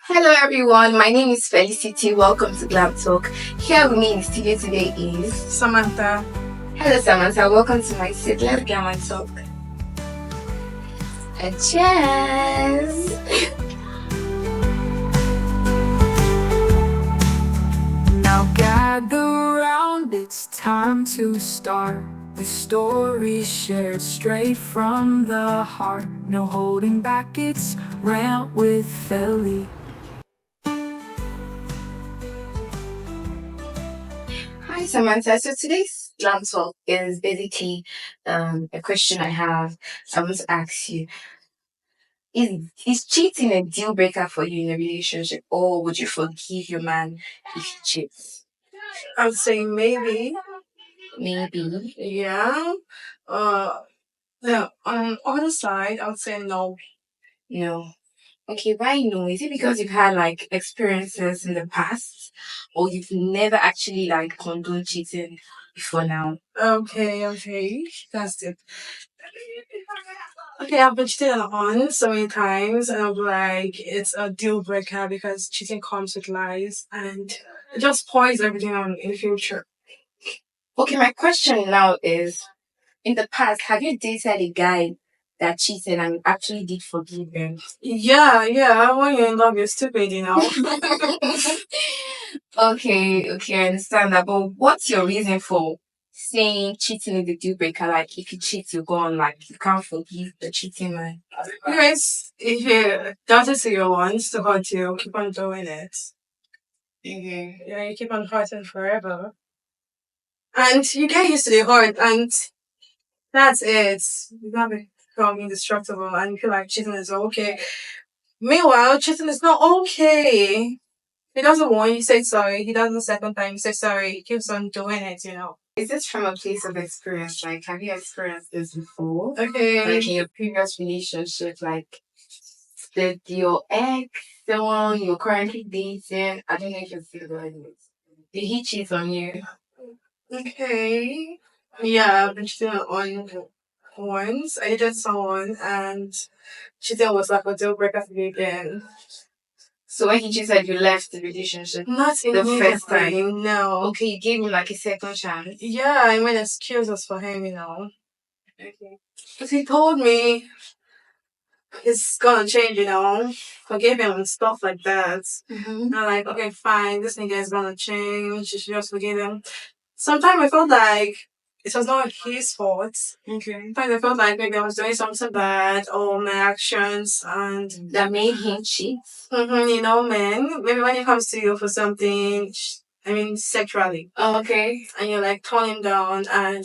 Hello everyone, my name is Felicity. Welcome to Glam Talk. Here with me in the studio today is Samantha. Hello Samantha, welcome to my set. Let's Glam Talk. And cheers! Now gather round, it's time to start. The story shared straight from the heart. No holding back, it's Rant with Feli. Hi Samantha. So today's Glam Talk is basically a question I have. I want to ask you. Is cheating a deal breaker for you in a relationship, or would you forgive your man if he cheats? I would say maybe. Maybe. Yeah. Uh, yeah. On the other side, I would say no. No. Okay, why no? Is it because you've had like experiences in the past, or you've never actually like condoned cheating before now? Okay. That's it. Okay, I've been cheated on so many times, and I'm like, it's a deal breaker because cheating comes with lies and it just spoils everything on in the future. Okay, my question now is: in the past, have you dated a guy that cheated and you actually did forgive him? Yeah. When you're in love, you're stupid, you know. Okay, I understand that. But what's your reason for saying cheating is a deal breaker? Like, if you cheat, you go on, like, you can't forgive the cheating man. Anyways, if you does it to you once to hurt you, keep on doing it. Yeah, you keep on hurting forever. And you get used to the hurt, and that's it. You gotta become indestructible, and you feel like cheating is okay. Meanwhile, cheating is not okay. He doesn't want you say sorry. He does the second time you say sorry. He keeps on doing it, you know. Is this from a place of experience? Like, have you experienced this before? Okay. Like, in your previous relationship, like, did your ex, someone you're currently dating, I don't know if you're single anyways, did he cheat on you? Okay. Yeah, I've been cheating on once. I dated someone and cheating was like a deal breaker for me again. So when he cheated, you left the relationship? Not The first time? immediately, no. Okay, you gave him like a second chance. Yeah, I made excuses for him, you know. Okay. Because he told me it's gonna change, you know. Forgive him and stuff like that. Mm-hmm. I'm like, okay, fine, this nigga is gonna change. You should just forgive him. Sometimes I felt like it was not his fault. Okay. Sometimes I felt like maybe I was doing something bad or my actions and That made him cheat? you know, man, maybe when it comes to you for something, I mean, sexually, Oh, okay. and you're like turn him down, and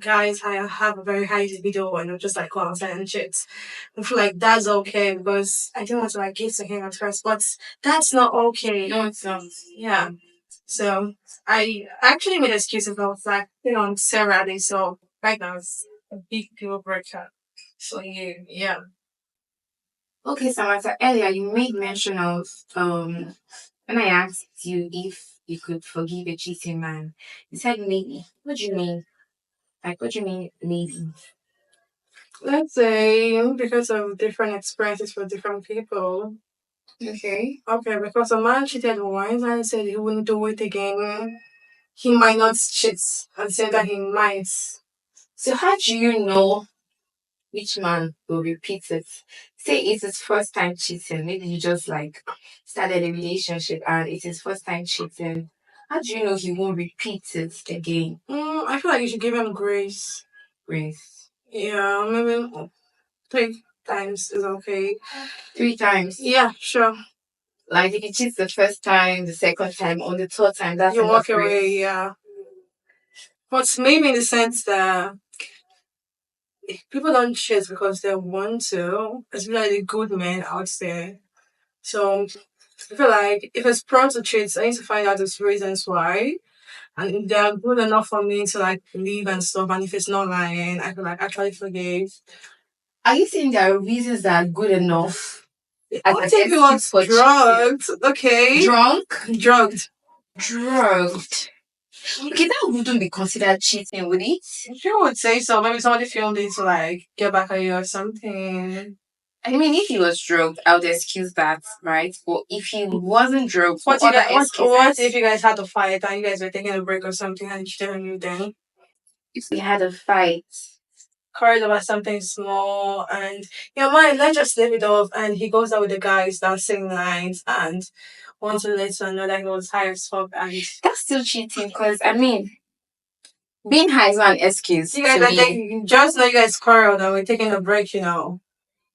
guys have a very high libido and they're just like go outside and shit. I feel like that's okay because I didn't want to like give to him at first, but that's not okay. No, it's not. Yeah. So I actually made excuses. I was like, on Saturday, so right now it's a big deal breaker for you. Yeah. Okay, Samantha, earlier you made mention of when I asked you if you could forgive a cheating man, you said maybe. What do you mean? Like, what do you mean maybe? Let's say because of different experiences for different people. Okay. Okay, because a man cheated once and said he wouldn't do it again. He might not cheat and say that he might. So how do you know which man will repeat it? Say it's his first time cheating. Maybe you just like started a relationship and it's his first time cheating. How do you know he won't repeat it again? I feel like you should give him grace. Grace. Yeah, maybe 3 times is okay. 3 times. Yeah, sure. Like if he cheats the first time, the second time, on the third time, that's You enough walk away, grace. yeah. But maybe in the sense that people don't cheat because they want to, especially good men out there. So I feel like if it's prone to cheat, I need to find out the reasons why. And if they're good enough for me to like believe and stuff, and if it's not lying, I can like actually forgive. Are you saying there are reasons that are good enough as What an if he excuse was for cheating? drugged? Okay. Drunk? Drugged. Drugged. Okay, that wouldn't be considered cheating, would it? You would say so. Maybe somebody filmed it to like get back at you or something. I mean, if he was drunk, I would excuse that, right? But if he wasn't drunk, What what you other guys? What excuses? if you guys had to fight and you guys were taking a break or something and he cheated on you then? If we had a fight, Quarreled about something small and your mind, let's just leave it off. And he goes out with the guys dancing lines and wants to let you know that he was high as fuck. And that's still cheating. Because I mean, being high is not an excuse you guys to are me. taking, just know you guys quarreled and we're taking a break, you know.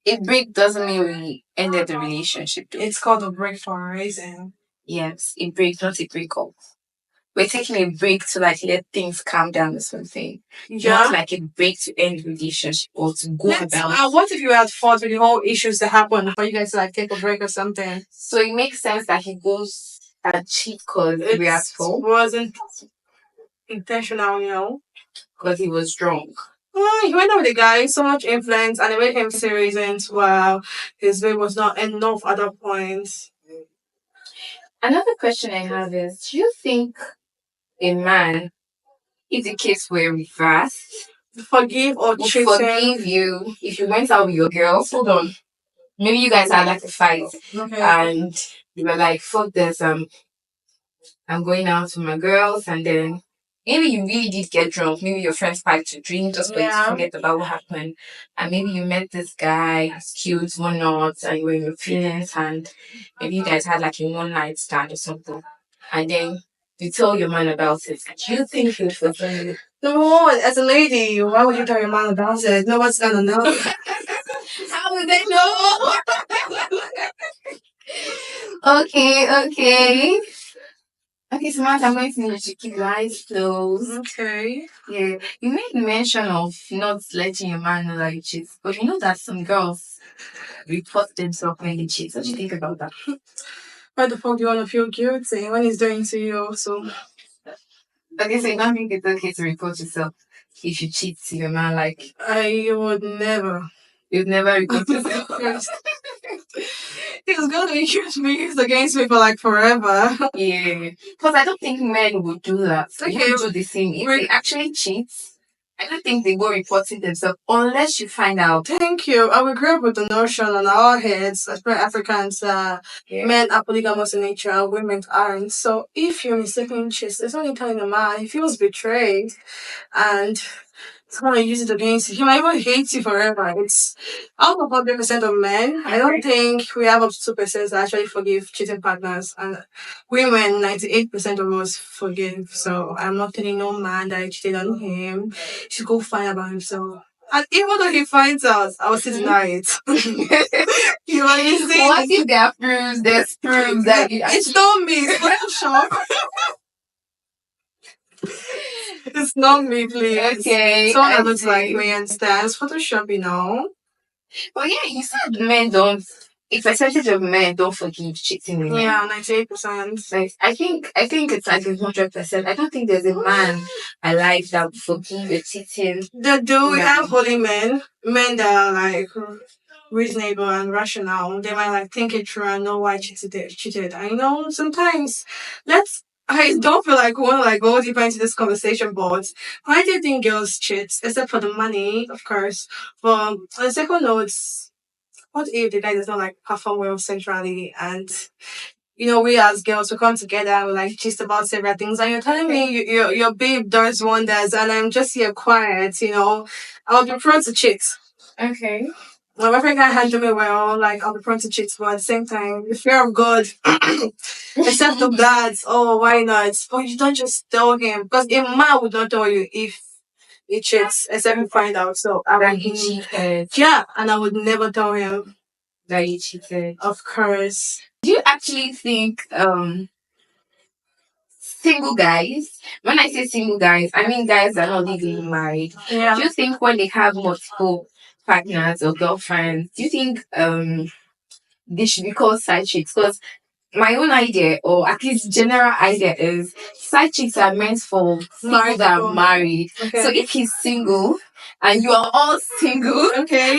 A break doesn't mean we ended the relationship, though. It's called a break for a reason. Yes, a break, not a breakup. We're taking a break to like let things calm down or something. Yeah. Not like a break to end relationship or to go about. What if you had fought with the whole issues that happened for you guys to like take a break or something? So it makes sense that he goes and cheat because we are It full. wasn't intentional, you know. Because he was drunk. He went out with the guy, so much influence, and it made him see reasons why his babe was not enough at that point. Another question I have is, do you think a man, if the case were reversed, Forgive or would cheating. forgive you if you went out with your girls? Hold on. Maybe you guys had like a fight Okay. and you were like, fuck this, I'm going out with my girls, and then maybe you really did get drunk. Maybe your friends spiked your drink just for you to forget about what happened. And maybe you met this guy, he's cute, whatnot, and you were in your feelings, and maybe you guys had like a one night stand or something. And then you tell your man about it. Do you think he would forgive you? Number one, as a lady, why would you tell your man about it? No one's gonna know. How would they know? Okay. Okay, Samantha, I'm going to need you to keep your eyes closed. Okay. Yeah, you made mention of not letting your man know that you cheat, but you know that some girls report themselves when they cheat. What do you think about that? Why the fuck do you want to feel guilty when he's doing to you also? Okay, so you don't think it's okay to report yourself if you cheat to your man? Like, I would never. you'd never report yourself. He's gonna use me used against me for like forever. Yeah, because I don't think men would do that. They Okay, would do the same. If they actually cheat, I don't think they go reporting themselves unless you find out. Thank you. I grew up with the notion on our heads, especially Africans, men are polygamous in nature, women aren't. So if you're mistaken cheat, there's only telling a man, he feels betrayed and someone use it against you. He might even hate you forever. It's out of 100% of men. I don't think we have up to 2% that actually forgive cheating partners. And women, 98% of us forgive. So I'm not telling no man that I cheated on him. He should go find about himself. And even though he finds out, I will still deny it. You understand? What if there are proofs? There's proofs that you It's not me. It's Photoshop. It's not me, please. Okay. Someone that looks like me understands Photoshop, you know. Well, yeah, you said men don't. A percentage of men don't forgive cheating women. Yeah, 98%. Like, I think it's like 100%. I don't think there's a man alive that would forgive a cheating. They do. We man. have holy men that are like reasonable and rational. They might like think it through and know why cheated. I know sometimes I don't feel like we want to like go deeper into this conversation, but why do you think girls cheat? Except for the money, of course. But on the second note, what if the guy does not like perform well sexually and we as girls we come together and we like gist about several things and you're telling me your babe does wonders and I'm just here quiet, I'll be prone to cheat. Okay. My boyfriend can't handle me well, like I'll be prone to cheat, but at the same time, the fear of God, except of that, oh, why not? But you don't just tell him, because a man would not tell you if he cheats, except you find out. So I That would, he cheated. yeah, and I would never tell him. That he cheated. Of course. Do you actually think single guys, when I say single guys, I mean guys that are not legally married. Yeah. Do you think when they have multiple partners or girlfriends, do you think they should be called side chicks? Because my own idea, or at least general idea, is side chicks are meant for people that are married. Okay. So if he's single and you are all single, Okay.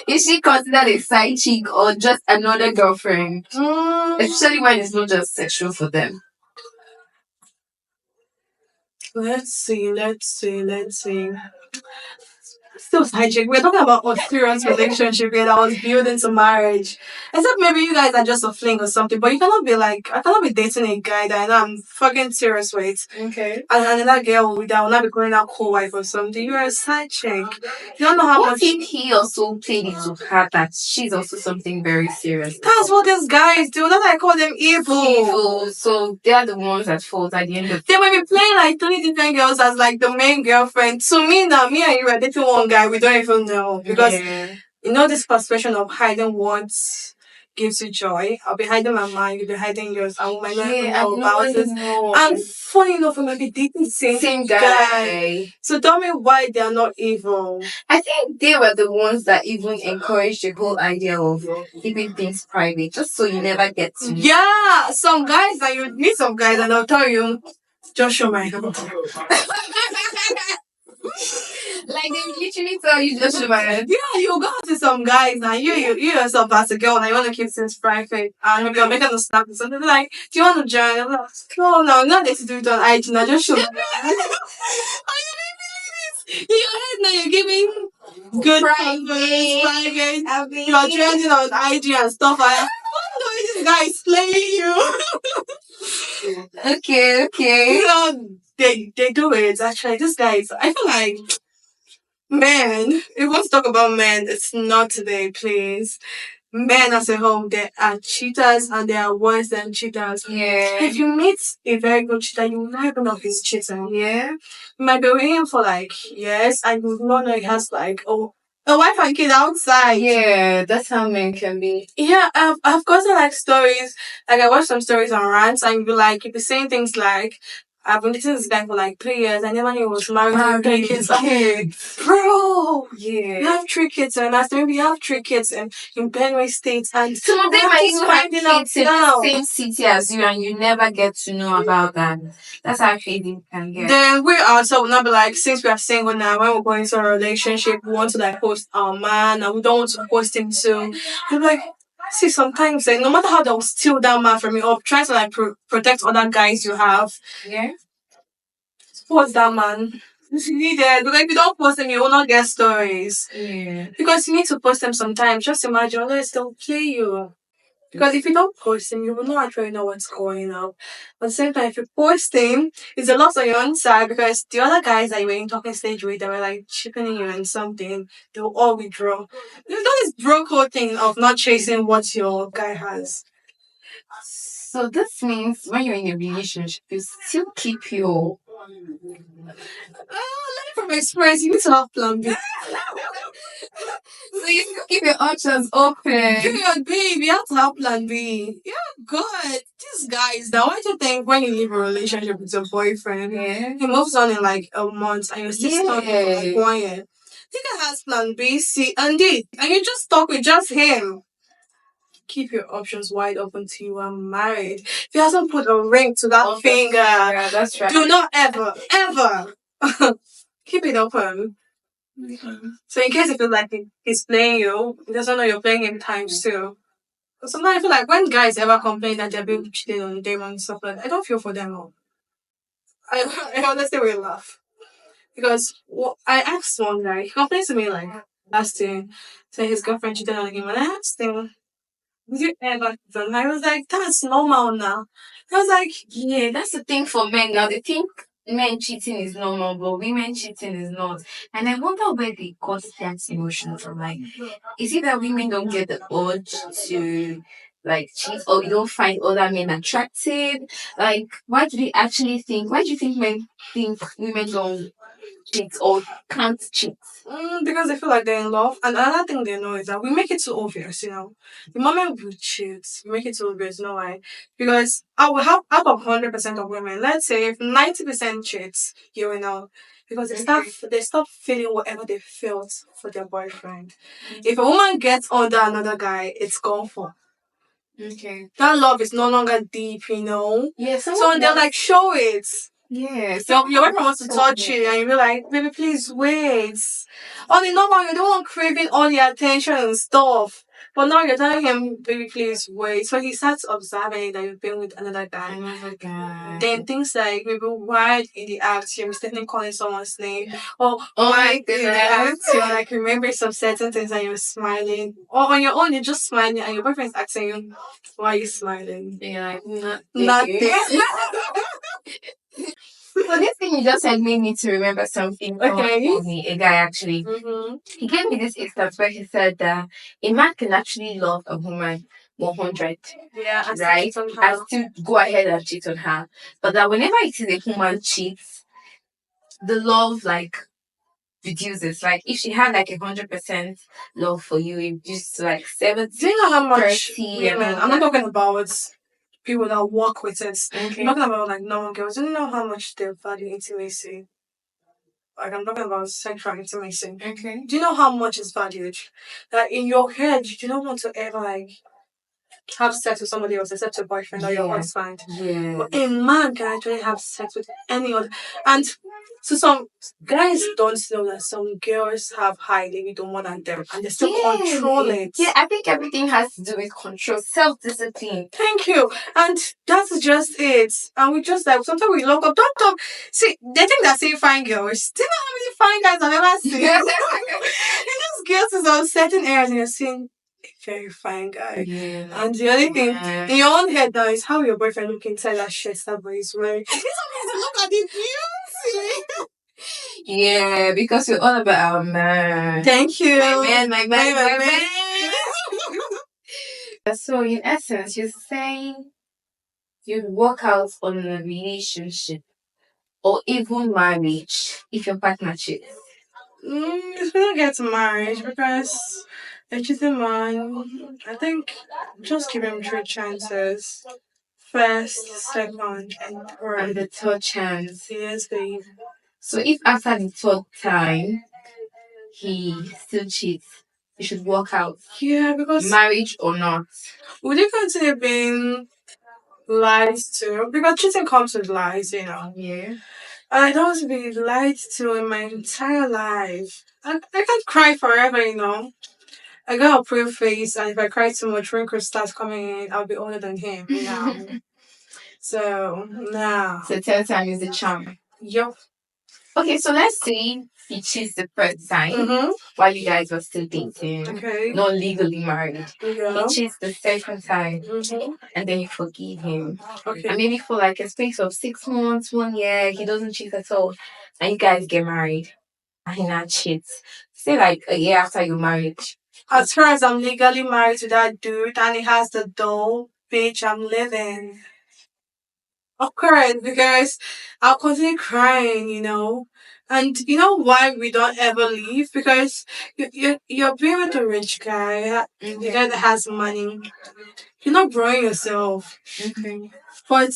is she considered a side chick or just another girlfriend? Especially when it's not just sexual for them. Let's see. still side chick. We're talking about a serious relationship here that was building to marriage. Except maybe you guys are just a fling or something, but you cannot be like, I cannot be dating a guy that I know I'm fucking serious with. Okay. And another girl that will not be calling out co-wife or something. You're a side chick. You don't know how What much. if he also played it to her that she's also something very serious? That's what these guys do. That's why I call them evil. Evil. So they are the ones at fault at the end of They might be playing like 3 different girls as like the main girlfriend. To me now, me and you are dating one guy, we don't even know. Because you know this perception of hiding what gives you joy. I'll be hiding my mind, you'll be hiding yours. I might not even know about it. And funny enough, we might be dating the same guy. So tell me why they are not evil. I think they were the ones that even encouraged the whole idea of keeping things private, just so you never get to. Yeah, some guys that you meet some guys and they'll tell you, just show my number. Like they would literally tell you just show my head. Yeah, you go to some guys and you yourself as a girl and you want to keep things private and maybe you're making a snap or something like, do you want to join? I'm like, no, not that to do it on IG, now just show me. In your head now you're giving good private. You are trending on IG and stuff like that. No, this guy is playing you. Okay. You know, they do it actually. This guy is, I feel like, men, if we want to talk about men, it's not today, please. Men as a whole, they are cheaters and they are worse than cheaters. Yeah. If you meet a very good cheater, you will not even know he's cheating. Yeah. You might be with him for like years and you will not know he has like a wife and kid outside. Yeah, that's how men can be. Yeah, I've gotten like stories, like I watched some stories on rants and you'd be saying things like, I've been dating this guy for like 3 years. I never knew he was married with 3 kids. Bro! Yeah. You have 3 kids and that's maybe you have 3 kids in Benue State and some of them might even have kids in the same city as you and you never get to know about that. That's how crazy you can get. Then we also will not be like, since we are single now, when we're going into a relationship, we want to like post our man and we don't want to post him too. We're like, see, sometimes no matter how they'll steal that man from you up, try to like protect other guys you have. Yeah. Post that man. If you need it, because if you don't post them, you will not get stories. Yeah. Because you need to post them sometimes. Just imagine, unless they'll play you. Because if you don't post them, you will not actually know what's going on. But at the same time, if you post them, it's a loss on your own side because the other guys that you were in talking stage with, they were like chipping you and something, they will all withdraw. You've done this broke whole thing of not chasing what your guy has. So this means when you're in a relationship, you still keep your. Learning from experience, you need to have plan B. So you still keep your options open. Period, babe. You have to have plan B. Yeah, God. These guys, now why do you think when you leave a relationship with your boyfriend, he moves on in like a month and you're still stuck for like 1 year? Think it has plan B, C, and D, and you just stuck with just him. Keep your options wide open till you are married. If he hasn't put a ring to that finger, that's right. do not ever keep it open. So in case you feel like he's playing you, he doesn't know you're playing him times two. Sometimes I feel like when guys ever complain that they're being cheated on them and stuff like that, I don't feel for them all. I honestly will laugh. Because I asked one guy, he complained to me like last year, saying his girlfriend cheated on him, and I asked him, did you ever cheat on her? I was like, that's normal now. I was like, yeah, that's the thing for men now. They think men cheating is normal, but women cheating is not. And I wonder where they got that emotion from. Like, is it that women don't get the urge to like cheat, or we don't find other men attractive? Like, why do they actually think? Why do you think men think women don't cheat or can't cheat? Because they feel like they're in love. And another thing they know is that we make it too obvious, you know. The moment we cheat, we make it too obvious, you know why? Because I will have out of 100% of women, let's say if 90% cheats, you will know. Because they stop feeling whatever they felt for their boyfriend. If a woman gets under another guy, it's gone for. Okay. That love is no longer deep, you know. Yeah, so they're like, show it. Yeah. So your boyfriend wants to touch you, and you be like, "Baby, please wait." On the normal, you're the one craving all the attention and stuff. But now you're telling him, "Baby, please wait." So he starts observing that you've been with another guy. Another guy. Then things like maybe while in the act you're mistakenly calling someone's name, or Oh while my in the goodness. act you're like remembering some certain things and you're smiling, or on your own you're just smiling and your boyfriend's asking you, "Why are you smiling?" You're like, Nothing. So this thing you just said made me to remember something. Okay. Told me a guy actually. Mm-hmm. He gave me this instance where he said that a man can actually love a woman 100, Yeah, and right? still cheat on And her. still go ahead and cheat on her. But that whenever it is a woman cheats, the love like reduces. Like if she had like 100% love for you, it just like 70. Do you know how much 30 and women? all I'm not that. talking about people that work with it. Okay. I'm talking about like normal girls. Do you know how much they value intimacy? Like I'm talking about sexual intimacy. Okay. Do you know how much is valued? That in your head, you do not want to ever like have sex with somebody else except your boyfriend or your Yeah. husband. Yeah. But a man can actually have sex with any other. And so some guys don't know that some girls have high libido more than them and they still control it. Yeah, I think everything has to do with control, self-discipline. Thank you. And that's just it. And we just like sometimes we look up, don't talk. See, they think they're saying fine girls. Do you know how many fine guys I've ever seen? And those girls is on certain areas and you're seeing a very fine guy. Yeah. And the only thing in your own head now is how your boyfriend look inside that shirt that boy is wearing. It's amazing. Look at the beauty. Yeah, because we're all about our man. Thank you. My man. So in essence, you're saying you'd work out on a relationship or even marriage if your partner cheats. If we don't get married because a cheating man, I think just give him 3 chances. First, second, and And third. the third chance. Yes, babe. So if after the third time he still cheats, you should work out. Yeah, because Marriage or not. would you consider being lied to? Because cheating comes with lies, Yeah. And I don't want to be lied to in my entire life. I can't cry forever. I got a pretty face, and if I cry too much, wrinkles start coming in. I'll be older than him now. So, nah. So third time is the charm. Yup. Okay, so let's say he cheats the first time while you guys were still dating. Okay. Not legally married. Yeah. He cheats the second time and then you forgive him. Okay. And maybe for like a space of 6 months, 1 year, he doesn't cheat at all. And you guys get married. And he now cheats. Say like a year after you married. As far as I'm legally married to that dude and he has the dough, bitch, I'm living. Of course, because I'll continue crying. And you know why we don't ever leave? Because you're being with a rich guy, the guy that has money. You're not growing yourself. Okay. But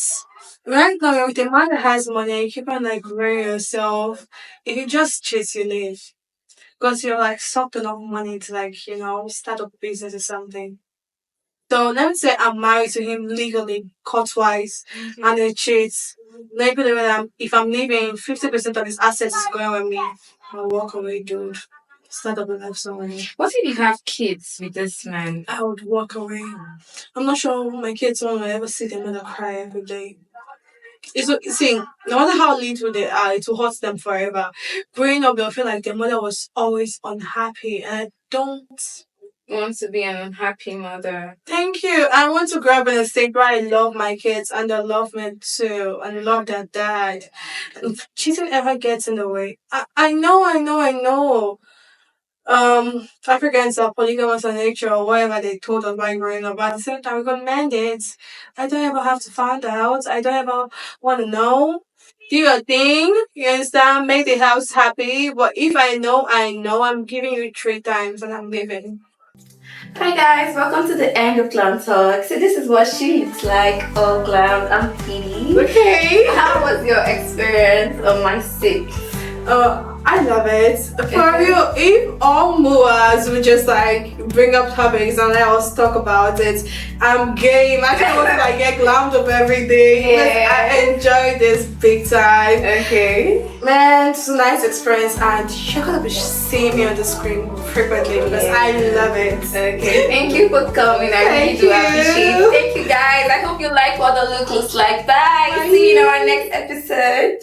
right now, you're with a man that has money and you keep on like growing yourself. If you just chase, you leave. Because you're like sucked enough money to start up a business or something. So let me say I'm married to him legally, court-wise, and he cheats. Maybe if I'm leaving, 50% of his assets is going with me. I'll walk away, dude. Start up a life somewhere. What if you have kids with this man? I would walk away. I'm not sure my kids will ever see their mother cry every day. See, no matter how little they are, it will hurt them forever. Growing up, they'll feel like their mother was always unhappy, and I don't Want to be an unhappy mother. Thank you. I want to grow up in a state where I love my kids and they love me too and love their dad. If cheating ever gets in the way, I know. Africans are polygamous in nature or whatever they told us by growing up. But at the same time, we got mandates. I don't ever have to find out. I don't ever want to know. Do your thing. You understand? Make the house happy. But if I know, I'm giving you 3 times and I'm leaving. Hi guys, welcome to the end of Glam Talk. So this is what she looks like. Oh, Glam, I'm Feli. Okay. How was your experience on my 6? I love it. For real, if all moas would just like bring up topics and let us talk about it, I'm game. I just want to like get glammed up every day. Yeah. I enjoy this big time. Okay. Man, it's a nice experience and you're gonna be seeing me on the screen frequently because I love it. Okay. Thank you for coming. I really do appreciate it. Thank you guys. I hope you like what the look looks like. Bye. See you in our next episode.